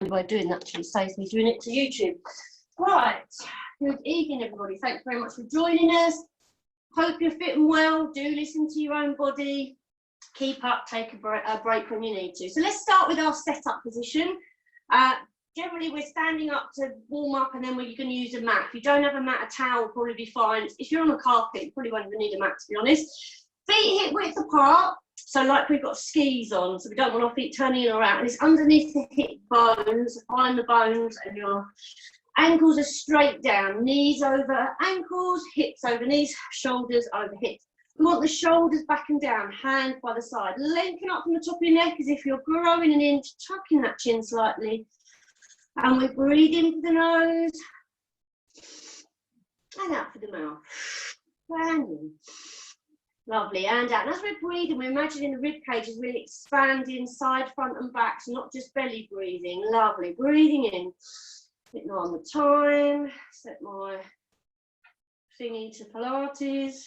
by doing that, actually saves me doing it to YouTube. Right, good evening everybody. Thanks very much for joining us. Hope you're fit and well. Do listen to your own body. Keep up, take a break when you need to. So let's start with our setup position. Generally we're standing up to warm up, and then we're going to use a mat. If you don't have a mat, a towel will probably be fine. If you're on a carpet, you probably won't even need a mat, to be honest. Feet hip width apart. So like we've got skis on, so we don't want our feet turning in or out. And it's underneath the hip bones, find the bones, and your ankles are straight down. Knees over ankles, hips over knees, shoulders over hips. We want the shoulders back and down, hands by the side. Lengthen up from the top of your neck as if you're growing an inch, tucking that chin slightly. And we breathe in for the nose and out for the mouth. And in. Lovely, and out. And as we're breathing, we're imagining the rib cage is really expanding side, front and back, so not just belly breathing. Lovely, breathing in. Bit more on the time. Set my thingy to Pilates.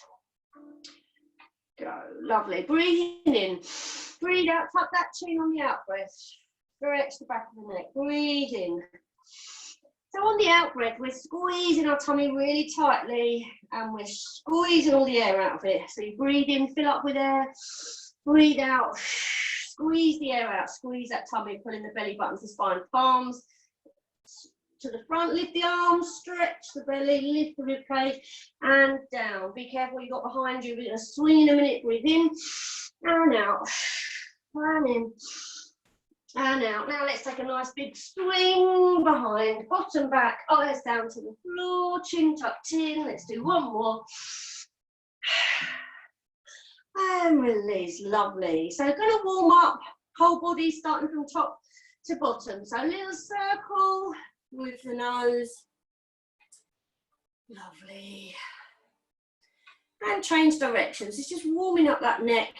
Go, lovely. Breathing in. Breathe out, tuck that chin on the out breath. Stretch the back of the neck. Breathe in. So on the out breath, we're squeezing our tummy really tightly, and we're squeezing all the air out of it. So you breathe in, fill up with air, breathe out, squeeze the air out, squeeze that tummy, pulling the belly button to the spine. Palms to the front, lift the arms, stretch the belly, lift the rib cage, and down. Be careful what you got behind you. We're going to swing in a minute. Breathe in and out, and in. And out. Now let's take a nice big swing behind, bottom back, eyes down to the floor, chin tucked in. Let's do one more. And release. Lovely. So going to warm up, whole body starting from top to bottom. So a little circle with the nose. Lovely. And change directions. It's just warming up that neck.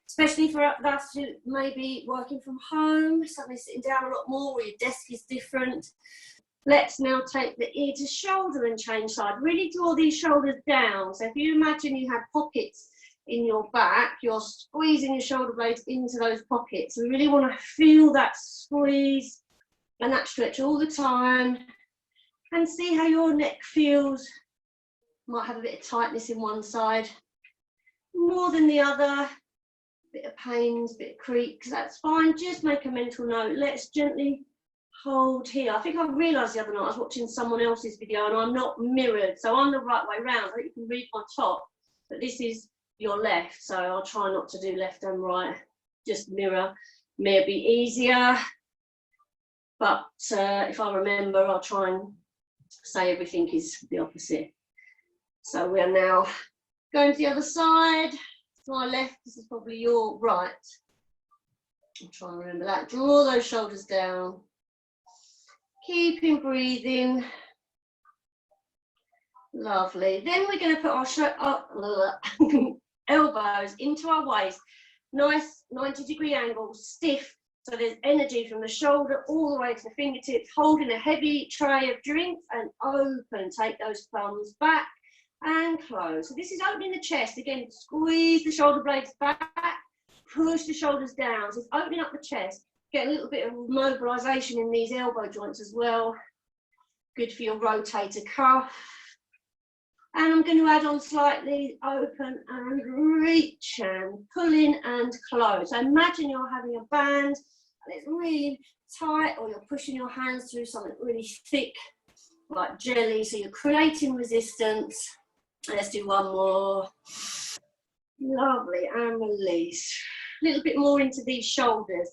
Especially for us who may be working from home, suddenly sitting down a lot more, or your desk is different. Let's now take the ear to shoulder and change side. Really draw these shoulders down. So if you imagine you had pockets in your back, you're squeezing your shoulder blades into those pockets. We really want to feel that squeeze and that stretch all the time, and see how your neck feels. Might have a bit of tightness in one side, more than the other. Bit of pains, bit of creaks, that's fine. Just make a mental note. Let's gently hold here. I think I realised the other night I was watching someone else's video and I'm not mirrored, so I'm the right way round. I think you can read my top, but this is your left, so I'll try not to do left and right. Just mirror. May be easier, but if I remember, I'll try and say everything is the opposite. So we are now going to the other side. My left, this is probably your right. I'm trying to remember that. Draw those shoulders down. Keeping breathing. Lovely. Then we're going to put our elbows into our waist. Nice 90-degree angle, stiff. So there's energy from the shoulder all the way to the fingertips, holding a heavy tray of drinks and open. Take those thumbs back and close. So this is opening the chest. Again, squeeze the shoulder blades back, push the shoulders down. So it's opening up the chest. Get a little bit of mobilization in these elbow joints as well. Good for your rotator cuff. And I'm going to add on slightly open and reach and pull in and close. So imagine you're having a band and it's really tight, or you're pushing your hands through something really thick like jelly. So you're creating resistance. Let's do one more. Lovely, and release. A little bit more into these shoulders.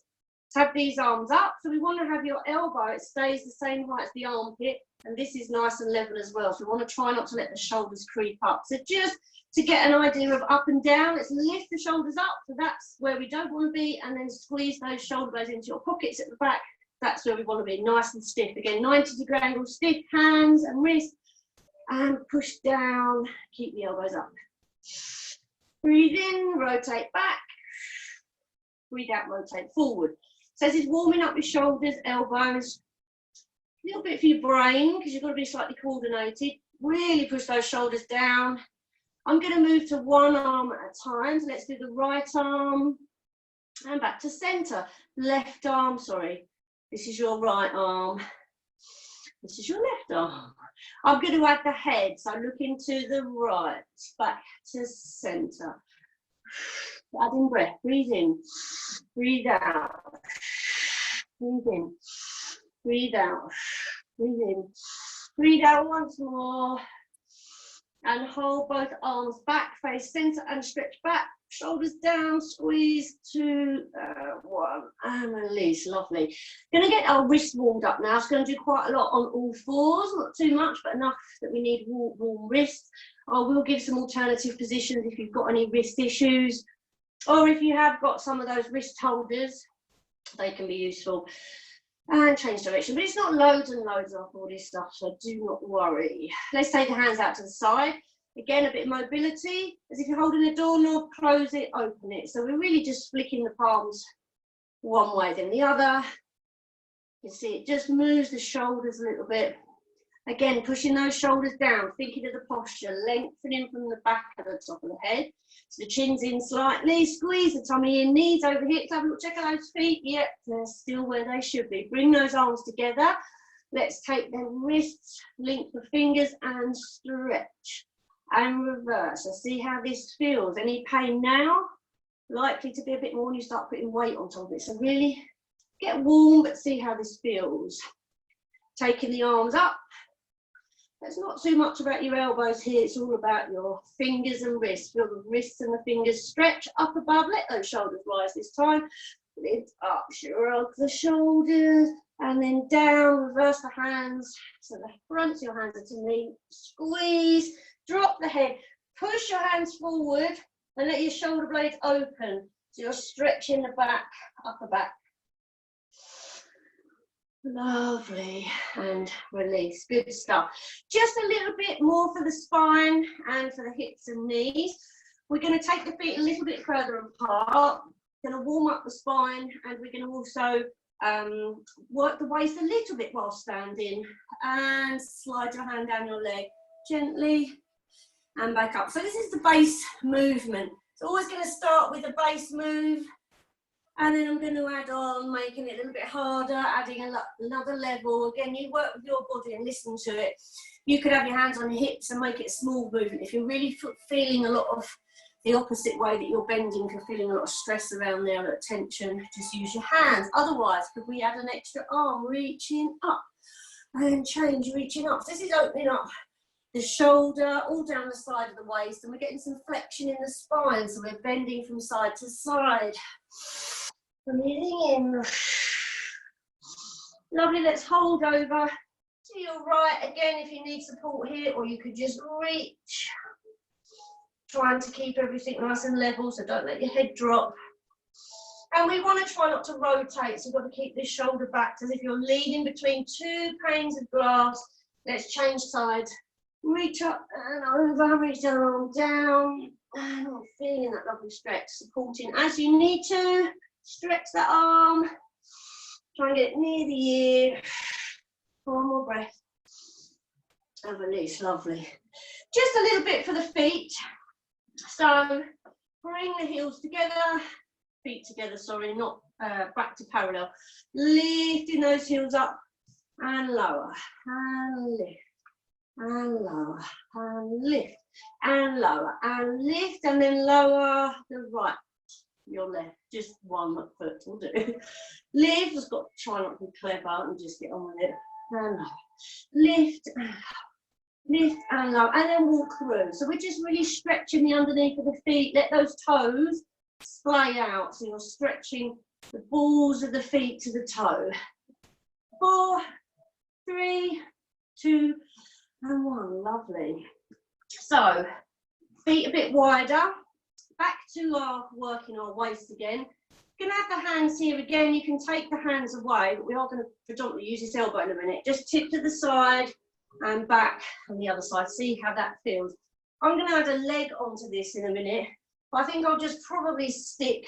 Have these arms up. So we want to have your elbow, it stays the same height as the armpit, and this is nice and level as well. So we want to try not to let the shoulders creep up. So just to get an idea of up and down, let's lift the shoulders up. So that's where we don't want to be, and then squeeze those shoulder blades into your pockets at the back. That's where we want to be, nice and stiff. Again, 90-degree angle, stiff hands and wrists. And push down, keep the elbows up. Breathe in, rotate back. Breathe out, rotate forward. So this is warming up your shoulders, elbows. A little bit for your brain, because you've got to be slightly coordinated. Really push those shoulders down. I'm going to move to one arm at a time. So let's do the right arm and back to center. Left arm, sorry. This is your right arm. This is your left arm. I'm going to add the head, so looking to the right, back to centre. Add in breath, breathe in, breathe out, breathe in, breathe out, breathe in, breathe out once more, and hold both arms back, face centre and stretch back, shoulders down, squeeze, 2, 1, and release. Lovely. Going to get our wrists warmed up now. It's going to do quite a lot on all fours, not too much, but enough that we need warm wrists. I will give some alternative positions if you've got any wrist issues, or if you have got some of those wrist holders, they can be useful. And change direction, but it's not loads and loads of all this stuff, so do not worry. Let's take the hands out to the side. Again, a bit of mobility, as if you're holding a doorknob, close it, open it. So we're really just flicking the palms one way, then the other. You see, it just moves the shoulders a little bit. Again, pushing those shoulders down, thinking of the posture, lengthening from the back of the top of the head. So the chin's in slightly, squeeze the tummy in, knees over hips, have a look, check out those feet. Yep, they're still where they should be. Bring those arms together. Let's take the wrists, link the fingers and stretch. And reverse. So see how this feels. Any pain now? Likely to be a bit more when you start putting weight on top of it. So really get warm, but see how this feels. Taking the arms up. It's not too much about your elbows here. It's all about your fingers and wrists. Feel the wrists and the fingers stretch up above. Let those shoulders rise this time. Lift up, shrug the shoulders. And then down, reverse the hands. So the fronts, your hands are to knee. Squeeze. Drop the head, push your hands forward and let your shoulder blades open. So you're stretching the back, upper back. Lovely, and release, good stuff. Just a little bit more for the spine and for the hips and knees. We're going to take the feet a little bit further apart. Going to warm up the spine, and we're going to also work the waist a little bit while standing. And slide your hand down your leg gently. And back up. So this is the base movement. It's always going to start with a base move, and then I'm going to add on, making it a little bit harder, adding another level. Again, you work with your body and listen to it. You could have your hands on your hips and make it a small movement. If you're really feeling a lot of the opposite way that you're bending, if you're feeling a lot of stress around there, a lot of tension, just use your hands. Otherwise, could we add an extra arm, reaching up and change, reaching up. So this is opening up the shoulder all down the side of the waist, and we're getting some flexion in the spine, so we're bending from side to side. Breathing in. Lovely, let's hold over to your right again if you need support here, or you could just reach. Trying to keep everything nice and level, so don't let your head drop. And we want to try not to rotate, so we've got to keep this shoulder back as if you're leaning between 2 panes of glass. Let's change sides. Reach up and over, reach the arm down, and I'm feeling that lovely stretch, supporting as you need to. Stretch that arm, try and get it near the ear. 1 more breath, and release. Lovely. Just a little bit for the feet. So bring the heels together, feet together, sorry, not back to parallel. Lifting those heels up and lower, and lift. And lower, and lift, and lower, and lift, and then lower the right, your left, just 1 foot will do. Lift, just got to try not to be clever and just get on with it. And lower. Lift, and lower. Lift, and lower, and then walk through. So we're just really stretching the underneath of the feet. Let those toes splay out. So you're stretching the balls of the feet to the toe. 4, 3, 2, and 1, lovely. So, feet a bit wider, back to our working our waist again. You're going to have the hands here again. You can take the hands away, but we are going to predominantly use this elbow in a minute. Just tip to the side and back on the other side. See how that feels. I'm going to add a leg onto this in a minute, but I think I'll just probably stick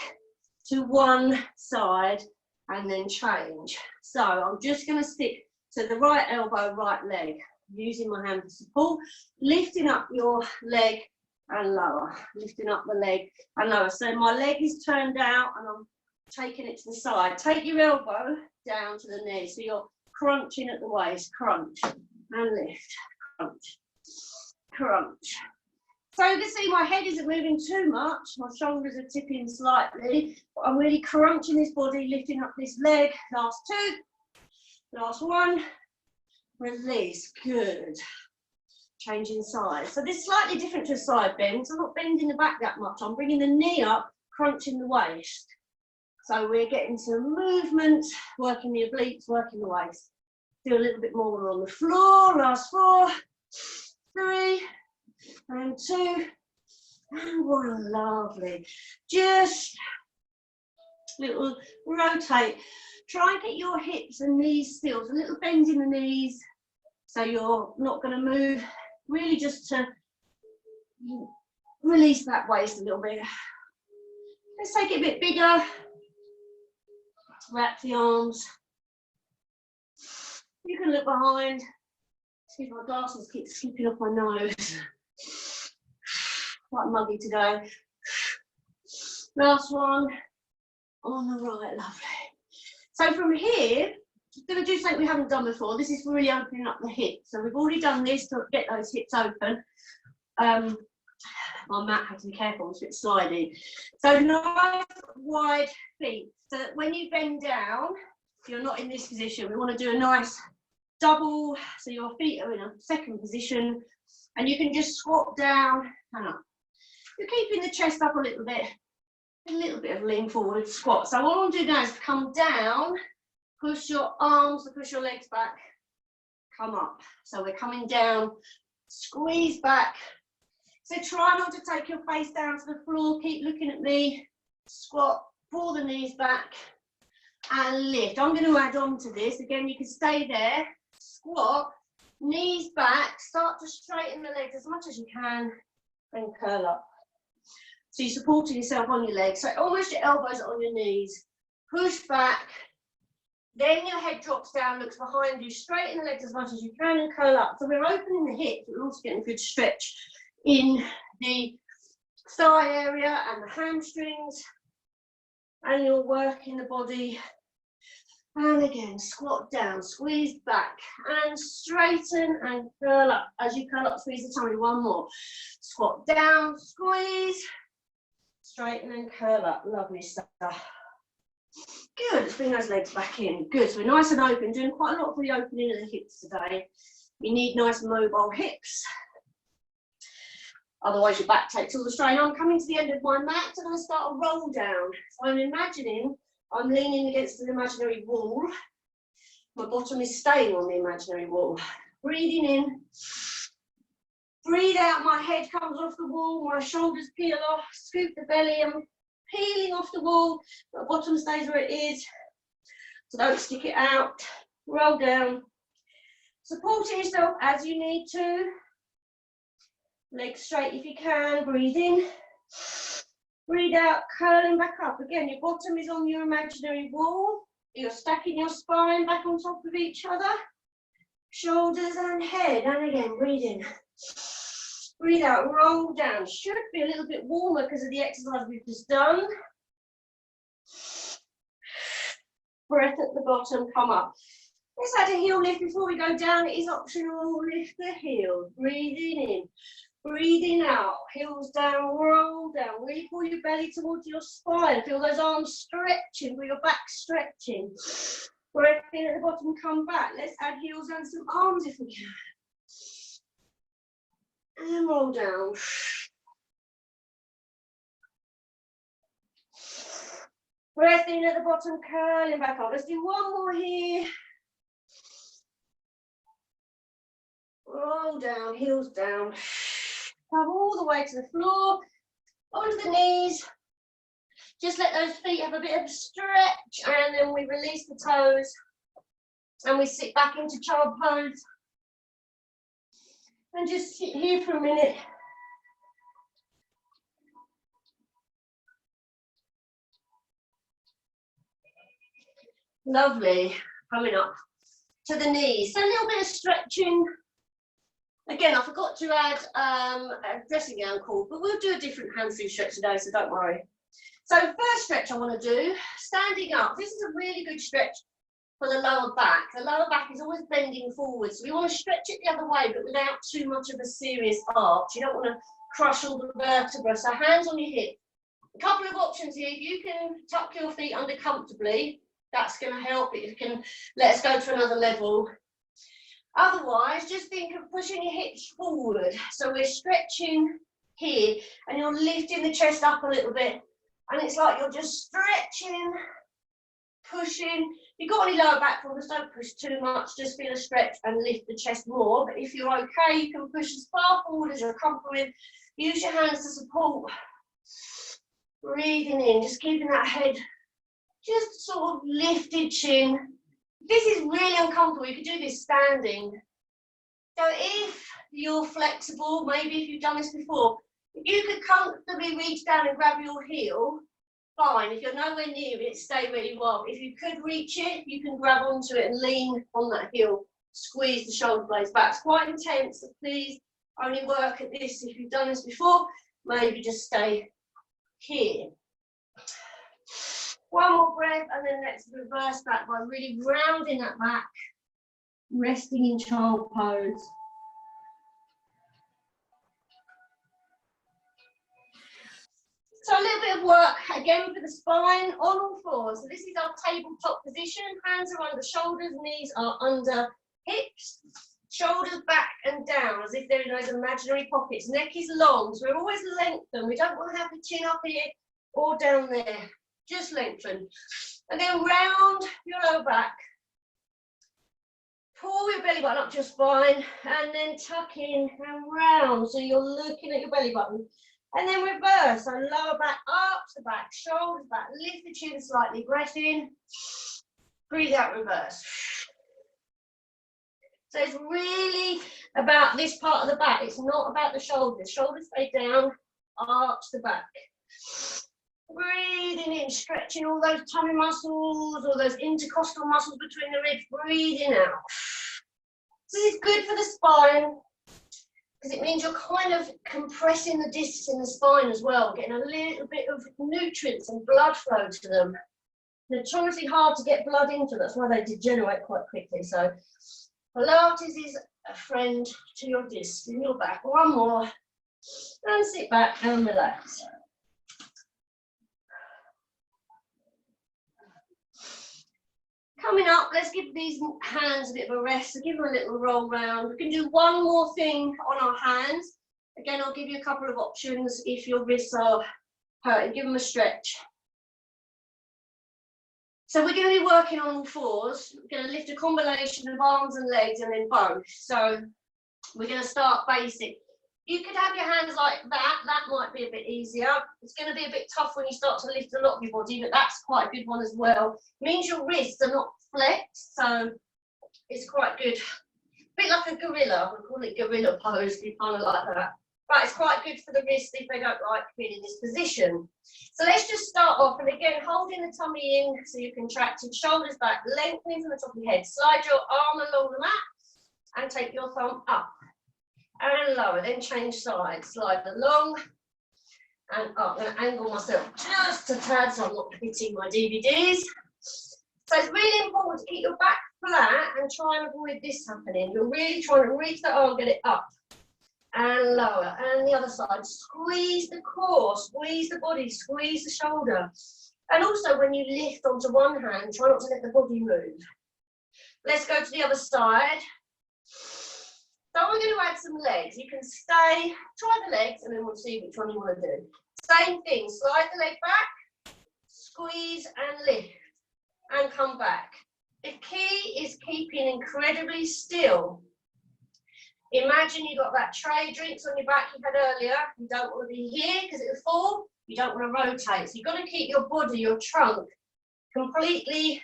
to one side and then change. So I'm just going to stick to the right elbow, right leg, using my hand for support, lifting up your leg and lower, lifting up the leg and lower. So my leg is turned out and I'm taking it to the side. Take your elbow down to the knee, so you're crunching at the waist, crunch, and lift, crunch, crunch. So you can see my head isn't moving too much, my shoulders are tipping slightly, but I'm really crunching this body, lifting up this leg. Last two, last one, release, good. Changing sides. So this is slightly different to a side bend, so I'm not bending the back that much, I'm bringing the knee up, crunching the waist. So we're getting some movement, working the obliques, working the waist. Do a little bit more on the floor, last 4, 3, and 2, and 1, lovely. Just little rotate. Try and get your hips and knees still, a little bend in the knees, so you're not going to move, really just to release that waist a little bit. Let's take it a bit bigger, wrap the arms. You can look behind. Excuse my glasses keep slipping off my nose. Quite muggy today. Last one on the right, lovely. So from here, I'm going to do something we haven't done before. This is really opening up the hips. So we've already done this to get those hips open. My mat has to be careful, it's a bit slidey. So nice wide feet. So that when you bend down, you're not in this position. We want to do a nice double, so your feet are in a second position, and you can just squat down and up. You're keeping the chest up a little bit of lean forward squat. So what I want to do now is come down, push your arms, push your legs back, come up. So we're coming down, squeeze back. So try not to take your face down to the floor, keep looking at me, squat, pull the knees back, and lift. I'm going to add on to this. Again, you can stay there, squat, knees back, start to straighten the legs as much as you can, then curl up. So you're supporting yourself on your legs, so almost your elbows are on your knees. Push back, then your head drops down, looks behind you, straighten the legs as much as you can and curl up. So we're opening the hips, but we're also getting a good stretch in the thigh area and the hamstrings, and you're working the body. And again, squat down, squeeze back, and straighten and curl up. As you curl up, squeeze the tummy. One more. Squat down, squeeze, straighten and curl up. Lovely stuff. Good, let's bring those legs back in. Good, so we're nice and open, doing quite a lot of the opening of the hips today. You need nice mobile hips. Otherwise your back takes all the strain. I'm coming to the end of my mat and I start a roll down. So I'm imagining I'm leaning against an imaginary wall. My bottom is staying on the imaginary wall. Breathing in. Breathe out, my head comes off the wall, my shoulders peel off, scoop the belly, I'm peeling off the wall, my bottom stays where it is. So don't stick it out. Roll down. Supporting yourself as you need to. Legs straight if you can, breathe in. Breathe out, curling back up. Again, your bottom is on your imaginary wall. You're stacking your spine back on top of each other. Shoulders and head. And again, breathe in. Breathe out, roll down. Should be a little bit warmer because of the exercise we've just done. Breath at the bottom, come up. Let's add a heel lift before we go down. It is optional. Lift the heel. Breathing in. Breathing out, heels down, roll down. Really pull your belly towards your spine. Feel those arms stretching, feel your back stretching. Breath in at the bottom, come back. Let's add heels and some arms if we can. And roll down. Breath in at the bottom, curling back up. Let's do one more here. Roll down, heels down. Come all the way to the floor, onto the knees. Just let those feet have a bit of a stretch, and then we release the toes, and we sit back into child pose. And just sit here for a minute. Lovely. Coming up to the knees. So a little bit of stretching. Again, I forgot to add a dressing gown cord, but we'll do a different hamstring stretch today, so don't worry. So first stretch I want to do, standing up. This is a really good stretch for the lower back. The lower back is always bending forward, so we want to stretch it the other way, but without too much of a serious arch. You don't want to crush all the vertebrae. So hands on your hip. A couple of options here. If you can tuck your feet under comfortably, that's going to help. If you can, let us go to another level. Otherwise, just think of pushing your hips forward. So we're stretching here, and you're lifting the chest up a little bit. And it's like you're just stretching, pushing. If you've got any lower back problems, don't push too much. Just feel a stretch and lift the chest more. But if you're okay, you can push as far forward as you're comfortable with. Use your hands to support. Breathing in, just keeping that head just sort of lifted chin. This is really uncomfortable. You could do this standing. So if you're flexible, maybe if you've done this before, if you could comfortably reach down and grab your heel, fine. If you're nowhere near it, stay where you are. If you could reach it, you can grab onto it and lean on that heel. Squeeze the shoulder blades back. It's quite intense, so please only work at this if you've done this before. Maybe just stay here. One more breath, and then let's reverse that by really rounding that back, resting in child pose. So a little bit of work again for the spine on all fours. So this is our tabletop position. Hands are under shoulders, knees are under hips, shoulders back and down as if they're in those imaginary pockets. Neck is long, so we're always lengthened. We don't want to have the chin up here or down there. Just lengthen. And then round your lower back. Pull your belly button up to your spine and then tuck in and round. So you're looking at your belly button. And then reverse. So lower back up to back, shoulders back. Lift the chin slightly. Breath in. Breathe out, reverse. So it's really about this part of the back. It's not about the shoulders. Shoulders stay down, arch the back. Breathing in, stretching all those tummy muscles, all those intercostal muscles between the ribs. Breathing out. So this is good for the spine because it means you're kind of compressing the discs in the spine as well, getting a little bit of nutrients and blood flow to them. Notoriously hard to get blood into, that's why they degenerate quite quickly. So Pilates is a friend to your discs in your back. One more, and sit back and relax. Coming up, let's give these hands a bit of a rest. So give them a little roll round. We can do one more thing on our hands. Again, I'll give you a couple of options if your wrists are hurting. Give them a stretch. So we're going to be working on all fours. We're going to lift a combination of arms and legs and then both. So we're going to start basic. You could have your hands like that. That might be a bit easier. It's going to be a bit tough when you start to lift a lot of your body, but that's quite a good one as well. It means your wrists are not flexed, so it's quite good. A bit like a gorilla. We call it gorilla pose. You kind of like that. But it's quite good for the wrists if they don't like being in this position. So let's just start off, and again, holding the tummy in so you're contracted, shoulders back, lengthening from the top of your head. Slide your arm along the mat and take your thumb up. And lower, then change sides. Slide along and up. I'm going to angle myself just a tad so I'm not hitting my DVDs. So it's really important to keep your back flat and try and avoid this happening. You're really trying to reach the arm, get it up and lower. And the other side, squeeze the core, squeeze the body, squeeze the shoulder. And also when you lift onto one hand, try not to let the body move. Let's go to the other side. So we're going to add some legs. You can stay, try the legs, and then we'll see which one you want to do. Same thing, slide the leg back, squeeze and lift, and come back. The key is keeping incredibly still. Imagine you've got that tray of drinks on your back you had earlier. You don't want to be here because it'll fall. You don't want to rotate. So you've got to keep your body, your trunk, completely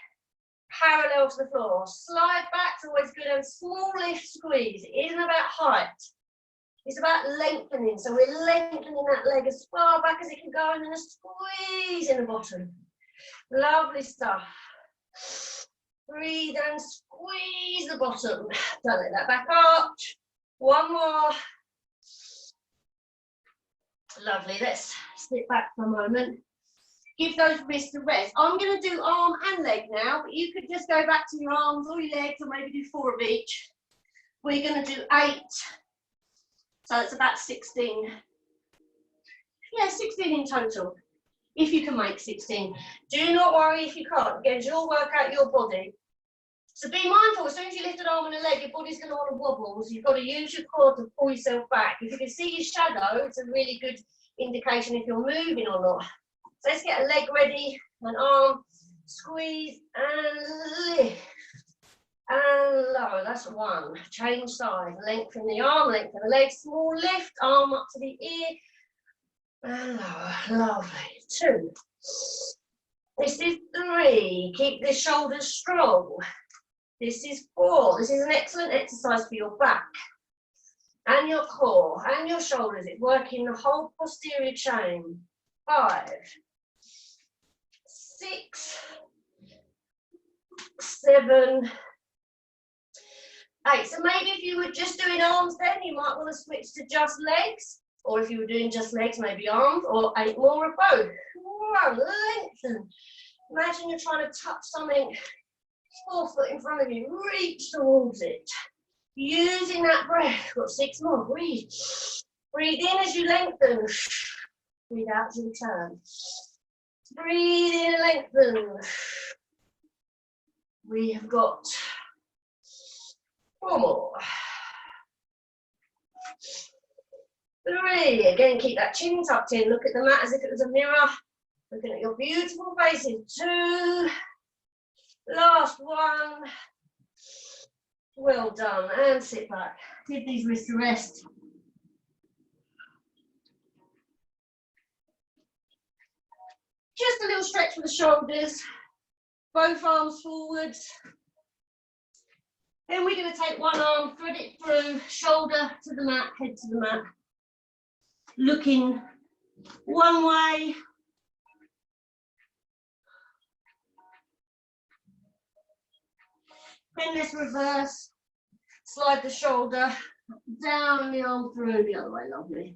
parallel to the floor. Slide back is always good, and small lift squeeze. It isn't about height. It's about lengthening. So we're lengthening that leg as far back as it can go, and then a squeeze in the bottom. Lovely stuff. Breathe and squeeze the bottom. Don't let that back arch. One more. Lovely. Let's sit back for a moment. Give those wrists a rest. I'm going to do arm and leg now, but you could just go back to your arms or your legs, or maybe do 4 of each. We're going to do 8. So it's about 16. Yeah, 16 in total, if you can make 16. Do not worry if you can't. Again, you'll work out your body. So be mindful, as soon as you lift an arm and a leg, your body's going to want to wobble, so you've got to use your core to pull yourself back. If you can see your shadow, it's a really good indication if you're moving or not. So let's get a leg ready, an arm, squeeze and lift. And lower, that's 1. Change side, lengthen the arm, lengthen the leg, small lift, arm up to the ear. And lower, lovely. 2. This is 3. Keep the shoulders strong. This is 4. This is an excellent exercise for your back and your core and your shoulders. It's working the whole posterior chain. 5, 6, 7, 8. So maybe if you were just doing arms then, you might want to switch to just legs. Or if you were doing just legs, maybe arms, or 8 more of both. 1, lengthen. Imagine you're trying to touch something 4 foot in front of you. Reach towards it. Using that breath. Got 6 more. Breathe. Breathe in as you lengthen. Breathe out as you return. Breathe in and lengthen. We have got 4 more. 3. Again, keep that chin tucked in. Look at the mat as if it was a mirror. Looking at your beautiful faces. 2. Last 1. Well done. And sit back. Give these wrists a rest. Just a little stretch for the shoulders. Both arms forwards. Then we're going to take one arm, thread it through, shoulder to the mat, head to the mat. Looking one way. Then let's reverse. Slide the shoulder down and the arm through the other way. Lovely.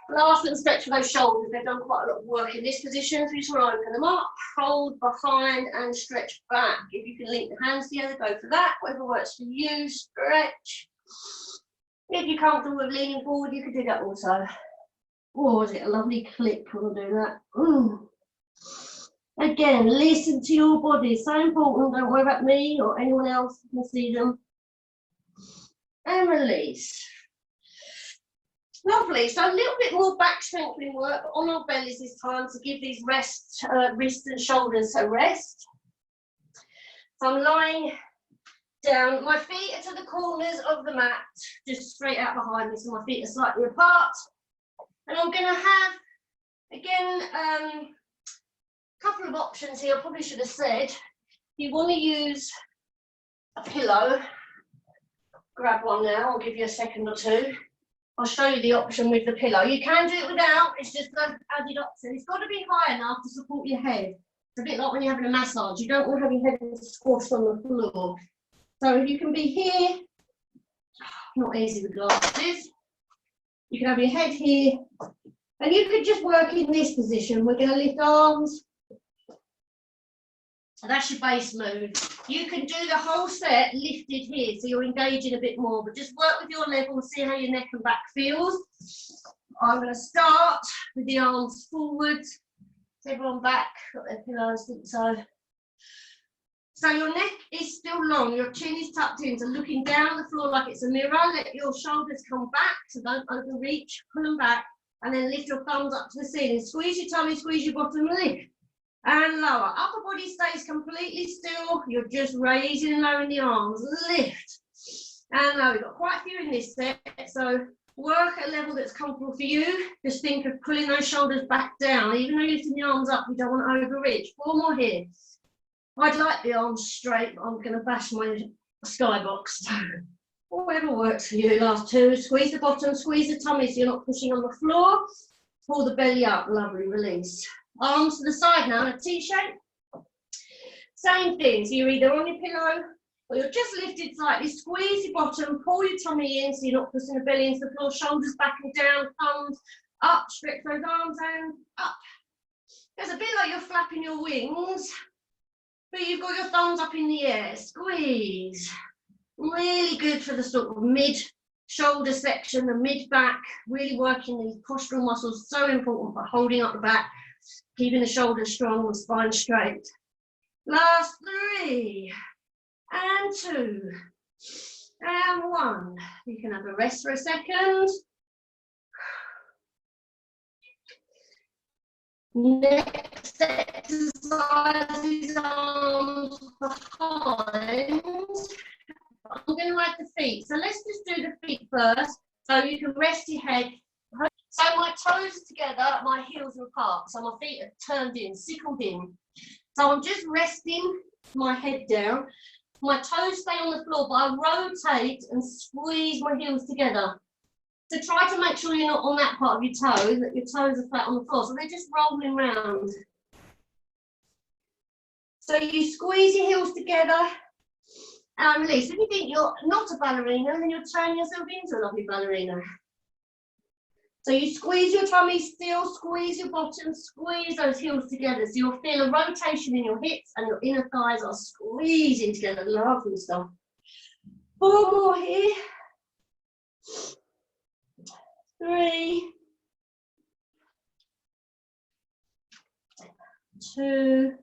Last little stretch for those shoulders. They've done quite a lot of work in this position. So you just want to open them up, hold behind and stretch back. If you can link the hands together, go for that. Whatever works for you, stretch. If you're comfortable with leaning forward, you can do that also. Oh, is it a lovely clip when I do that? Ooh. Again, listen to your body. It's so important. Don't worry about me or anyone else. You can see them. And release. Lovely. So a little bit more back strengthening work on our bellies this time to give these wrists and shoulders a rest. So I'm lying down. My feet are to the corners of the mat, just straight out behind me, so my feet are slightly apart. And I'm going to have, again, a couple of options here. I probably should have said, if you want to use a pillow, grab one now. I'll give you a second or two. I'll show you the option with the pillow. You can do it without, it's just an added option. It's got to be high enough to support your head. It's a bit like when you're having a massage. You don't want to have your head squashed on the floor. So you can be here, not easy with glasses. You can have your head here, and you could just work in this position. We're going to lift arms. So that's your base move. You can do the whole set lifted here, so you're engaging a bit more, but just work with your level and see how your neck and back feels. I'm going to start with the arms forwards. Is everyone back? Got their pillows, I think so. So your neck is still long, your chin is tucked in, so looking down the floor like it's a mirror. Let your shoulders come back, so don't overreach, pull them back, and then lift your thumbs up to the ceiling. Squeeze your tummy, squeeze your bottom lip. And lower. Upper body stays completely still. You're just raising and lowering the arms. Lift. And now we've got quite a few in this set. So work at a level that's comfortable for you. Just think of pulling those shoulders back down. Even though you're lifting the arms up, we don't want to overreach. 4 more here. I'd like the arms straight, but I'm going to bash my skybox. Whatever works for you. Last 2. Squeeze the bottom, squeeze the tummy so you're not pushing on the floor. Pull the belly up. Lovely. Release. Arms to the side now in a T shape. Same thing. So you're either on your pillow, Well, you're just lifted slightly, squeeze your bottom, pull your tummy in so you're not pushing the belly into the floor, shoulders back and down, thumbs up, stretch those arms and up. It's a bit like you're flapping your wings, but you've got your thumbs up in the air. Squeeze. Really good for the sort of mid-shoulder section, the mid-back, really working these postural muscles, so important for holding up the back, keeping the shoulders strong and spine straight. Last 3. And 2, and 1. You can have a rest for a second. Next exercise is arms behind. I'm going to add the feet. So let's just do the feet first, so you can rest your head. So my toes are together, my heels are apart. So my feet are turned in, sickled in. So I'm just resting my head down. My toes stay on the floor, but I rotate and squeeze my heels together. So try to make sure you're not on that part of your toe, that your toes are flat on the floor. So they're just rolling round. So you squeeze your heels together and release. If you think you're not a ballerina, then you're turning yourself into a lovely ballerina. So you squeeze your tummy still, squeeze your bottom, squeeze those heels together. So you'll feel a rotation in your hips and your inner thighs are squeezing together. Lovely stuff. 4 more here. 3. 2.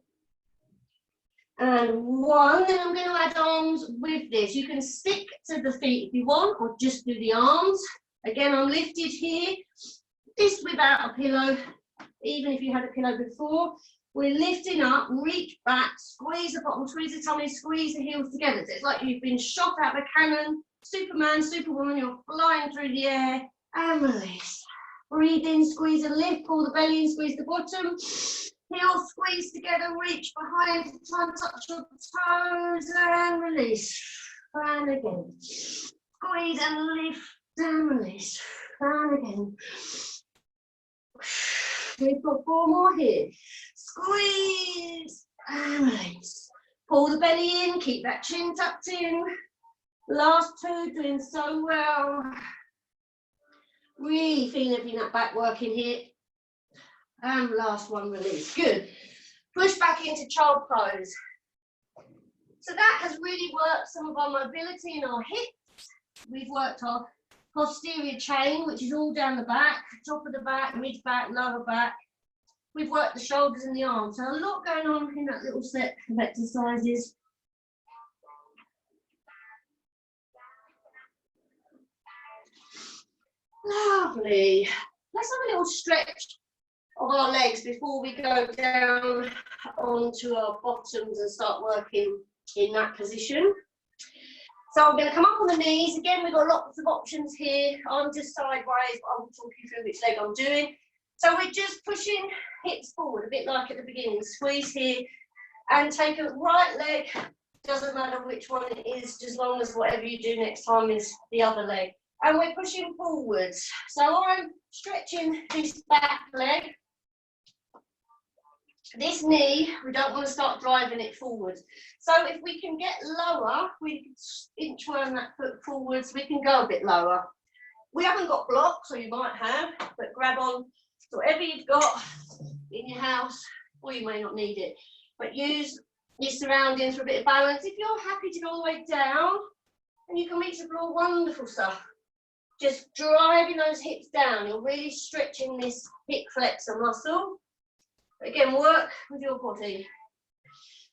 And 1. Then I'm going to add arms with this. You can stick to the feet if you want, or just do the arms. Again, I'm lifted here. This without a pillow, even if you had a pillow before. We're lifting up, reach back, squeeze the bottom, squeeze the tummy, squeeze the heels together. So it's like you've been shot out of a cannon, Superman, Superwoman, you're flying through the air, and release. Breathe in, squeeze and lift, pull the belly in, squeeze the bottom. Heels squeeze together, reach behind, try and touch your toes, and release. And again. Squeeze and lift, and release. And again. We've got 4 more here. Squeeze and release. Pull the belly in, keep that chin tucked in. Last 2, doing so well. Really feeling that back working here. And last one, release. Good. Push back into child pose. So that has really worked some of our mobility in our hips. We've worked our posterior chain, which is all down the back, top of the back, mid back, lower back. We've worked the shoulders and the arms. So a lot going on in that little set of exercises. Lovely. Let's have a little stretch of our legs before we go down onto our bottoms and start working in that position. So I'm going to come up on the knees. Again, we've got lots of options here. I'm just sideways, but I'll talk you through which leg I'm doing. So we're just pushing hips forward, a bit like at the beginning. Squeeze here and take a right leg. Doesn't matter which one it is, just as long as whatever you do next time is the other leg. And we're pushing forwards. So I'm stretching this back leg. This knee, we don't want to start driving it forward. So if we can get lower, we can inchworm that foot forwards, we can go a bit lower. We haven't got blocks, or you might have, but grab on to whatever you've got in your house, or you may not need it. But use your surroundings for a bit of balance. If you're happy to go all the way down, and you can reach the floor, wonderful stuff. Just driving those hips down, you're really stretching this hip flexor muscle. Again, work with your body.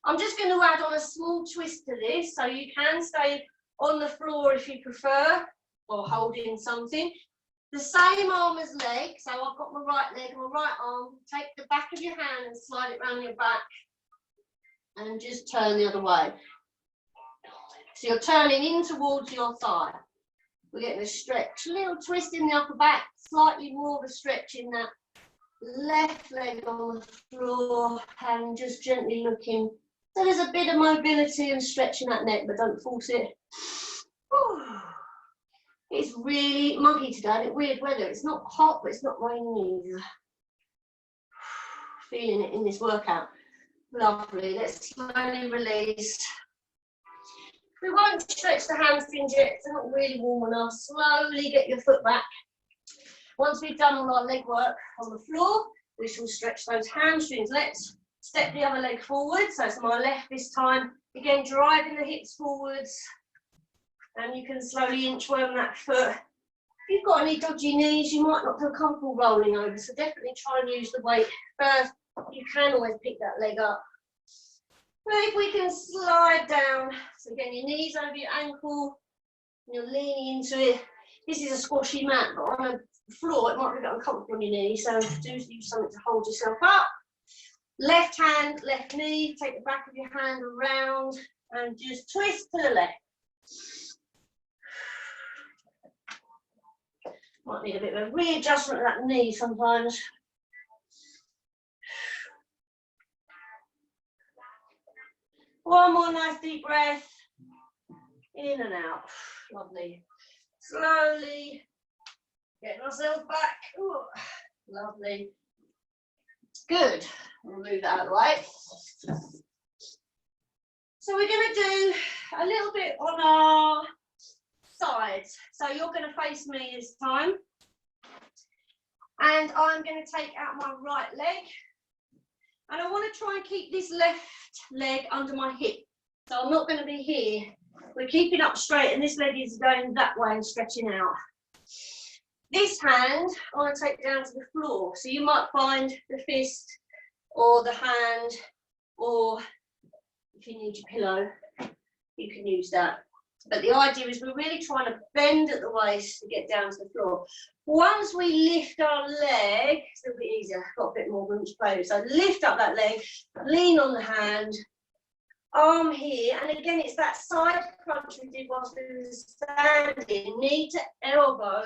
I'm just going to add on a small twist to this, so you can stay on the floor if you prefer, or holding something. The same arm as leg, so I've got my right leg and my right arm. Take the back of your hand and slide it around your back, and just turn the other way. So you're turning in towards your thigh. We're getting a stretch, a little twist in the upper back, slightly more of a stretch in that left leg on the floor, and just gently looking. So there's a bit of mobility and stretching that neck, but don't force it. It's really muggy today, weird weather. It's not hot, but it's not raining either. Feeling it in this workout. Lovely. Let's slowly release. We won't stretch the hamstrings yet, they're not really warm enough. Slowly get your foot back. Once we've done all our leg work on the floor, we shall stretch those hamstrings. Let's step the other leg forward. So it's my left this time. Again, driving the hips forwards. And you can slowly inchworm that foot. If you've got any dodgy knees, you might not feel comfortable rolling over. So definitely try and use the weight first. You can always pick that leg up. But if we can slide down, so again, your knees over your ankle, and you're leaning into it. This is a squashy mat, but on a floor, it might be a bit uncomfortable on your knee, so do use something to hold yourself up. Left hand, left knee, take the back of your hand around, and just twist to the left. Might need a bit of a readjustment of that knee sometimes. One more nice deep breath, in and out, lovely. Slowly, get myself back, ooh, lovely. Good, we'll move that out of the way. So we're gonna do a little bit on our sides. So you're gonna face me this time. And I'm gonna take out my right leg. And I want to try and keep this left leg under my hip. So I'm not going to be here. We're keeping up straight and this leg is going that way and stretching out. This hand I want to take down to the floor. So you might find the fist or the hand, or if you need your pillow, you can use that. But the idea is we're really trying to bend at the waist to get down to the floor. Once we lift our leg, it's a little bit easier, got a bit more room to play with. So lift up that leg, lean on the hand, arm here, and again it's that side crunch we did whilst we were standing, knee to elbow,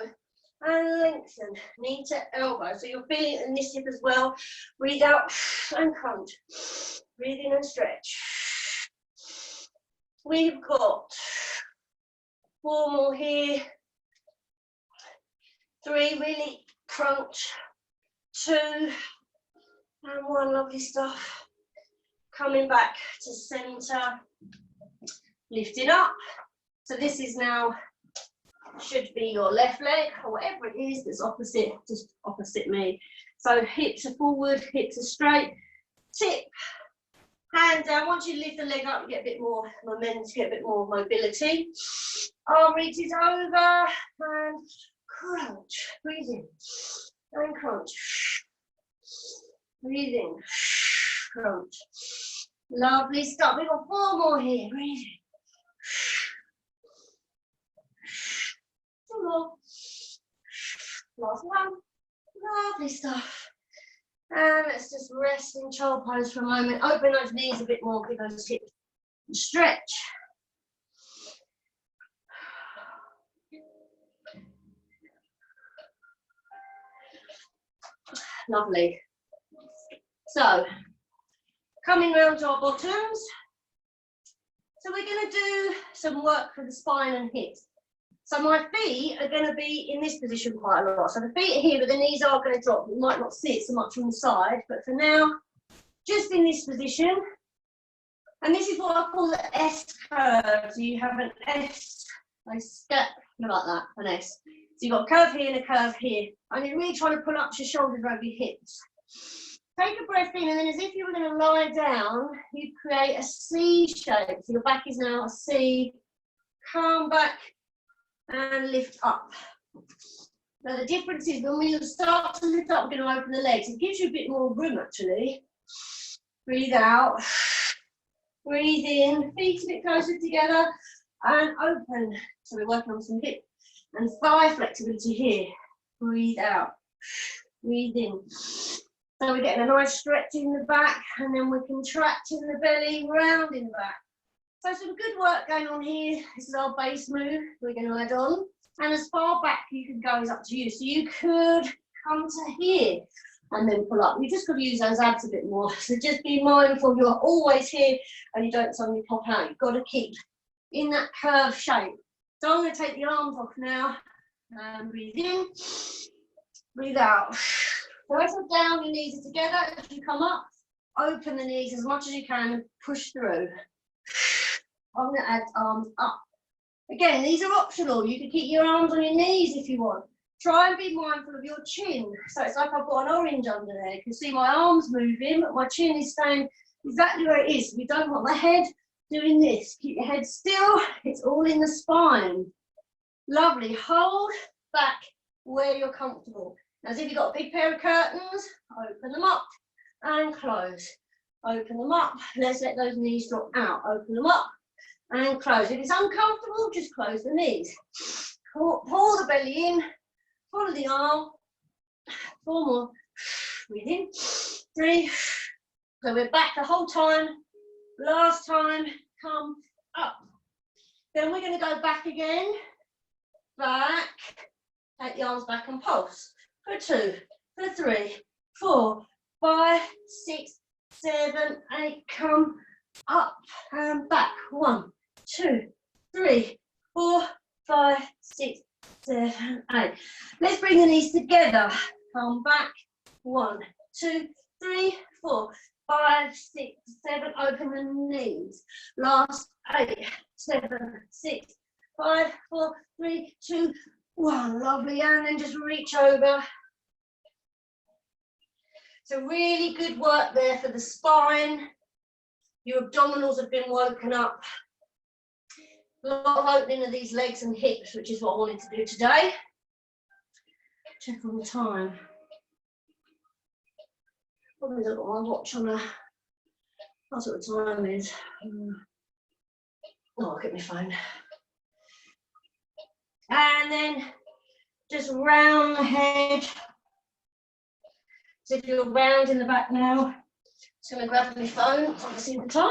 and lengthen, knee to elbow. So you're feeling it in this hip as well. Breathe out and crunch. Breathe in and stretch. We've got 4 more here. 3, really crunch. 2, and 1, lovely stuff. Coming back to center, lifting up. So this is now, should be your left leg, or whatever it is that's opposite, just opposite me. So hips are forward, hips are straight. Tip, hand down. Once you lift the leg up, you get a bit more momentum, get a bit more mobility. Arm reaches over, and crunch. Breathe in, and crunch. Breathe in, crunch. Lovely stuff. We've got 4 more here. Breathe in. 2 more. Last one. Lovely stuff. And let's just rest in child pose for a moment. Open those knees a bit more, give those hips a stretch. Lovely. So, coming round to our bottoms. So we're going to do some work for the spine and hips. So my feet are going to be in this position quite a lot. So the feet are here, but the knees are going to drop. You might not see it so much on the side, but for now, just in this position. And this is what I call the S curve. So you have an S, a step, like that, an S. So you've got a curve here and a curve here. And you're really trying to pull up your shoulders over your hips. Take a breath in, and then as if you were going to lie down, you create a C shape. So your back is now a C. Come back and lift up. Now the difference is when we start to lift up, we're going to open the legs. It gives you a bit more room actually. Breathe out. Breathe in. Feet a bit closer together and open. So we're working on some hip and thigh flexibility here. Breathe out. Breathe in. So we're getting a nice stretch in the back, and then we're contracting the belly, round in the back. So some good work going on here. This is our base move we're going to add on. And as far back you can go is up to you. So you could come to here and then pull up. You just got to use those abs a bit more. So just be mindful you're always here and you don't suddenly pop out. You've got to keep in that curved shape. So I'm going to take the arms off now. And breathe in, breathe out. So as you're down, your knees are together. As you come up, open the knees as much as you can and push through. I'm going to add arms up. Again, these are optional. You can keep your arms on your knees if you want. Try and be mindful of your chin. So it's like I've got an orange under there. You can see my arms moving, but my chin is staying exactly where it is. We don't want the head doing this. Keep your head still. It's all in the spine. Lovely. Hold back where you're comfortable. As if you've got a big pair of curtains, open them up and close. Open them up. Let's let those knees drop out. Open them up and close. If it's uncomfortable, just close the knees. Pull the belly in. Follow the arm. 4 more. Breathe in. 3. So we're back the whole time. Last time. Come up. Then we're going to go back again. Back. Take the arms back and pulse. For 2, for 3, 4, 5, 6, 7, 8. Come up and back. 1, 2, 3, 4, 5, 6, 7, 8. Let's bring the knees together. Come back. 1, 2, 3, 4, 5, 6, 7. Open the knees. Last 8, 7, 6, 5, 4, 3, 2, 1. Lovely. And then just reach over. So really good work there for the spine. Your abdominals have been woken up. A lot of opening of these legs and hips, which is what I wanted to do today. Check on the time. Probably look at my watch on a. That's what the time is. Oh, look at my phone. And then just round the head. So if you're round in the back now, just going to grab my phone so I can see the time.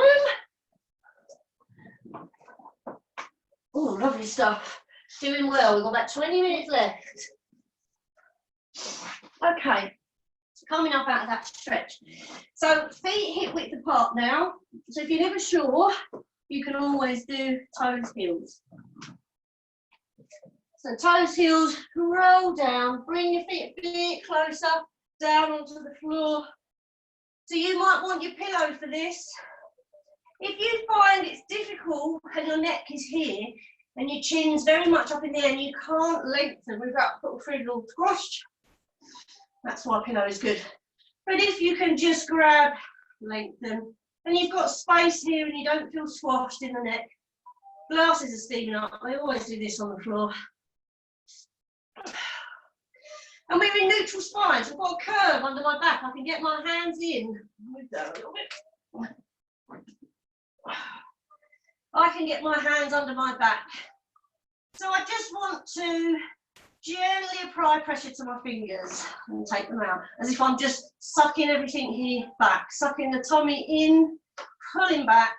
Oh, lovely stuff. Doing well. We've got about 20 minutes left. Okay, so coming up out of that stretch. So feet hip width apart now. So if you're never sure, you can always do toes, heels. So toes, heels, roll down, bring your feet a bit closer, down onto the floor. So you might want your pillow for this. If you find it's difficult and your neck is here and your chin's very much up in the air and you can't lengthen without putting through a little squash, that's why a pillow is good. But if you can just grab, lengthen, and you've got space here and you don't feel squashed in the neck, glasses are steaming up. I always do this on the floor. And we're in neutral spine, so I've got a curve under my back. I can get my hands in. Move that a little bit. I can get my hands under my back. So I just want to gently apply pressure to my fingers and take them out, as if I'm just sucking everything here back, sucking the tummy in, pulling back,